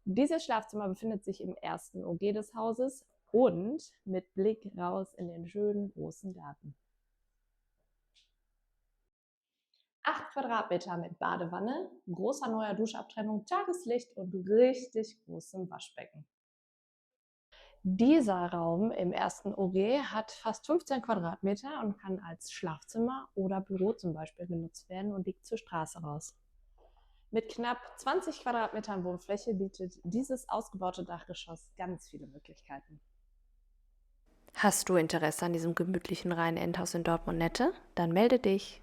Dieses Schlafzimmer befindet sich im ersten OG des Hauses und mit Blick raus in den schönen großen Garten. 8 Quadratmeter mit Badewanne, großer neuer Duschabtrennung, Tageslicht und richtig großem Waschbecken. Dieser Raum im ersten OG hat fast 15 Quadratmeter und kann als Schlafzimmer oder Büro zum Beispiel genutzt werden und liegt zur Straße raus. Mit knapp 20 Quadratmetern Wohnfläche bietet dieses ausgebaute Dachgeschoss ganz viele Möglichkeiten. Hast du Interesse an diesem gemütlichen Reihenendhaus in Dortmund-Nette? Dann melde dich.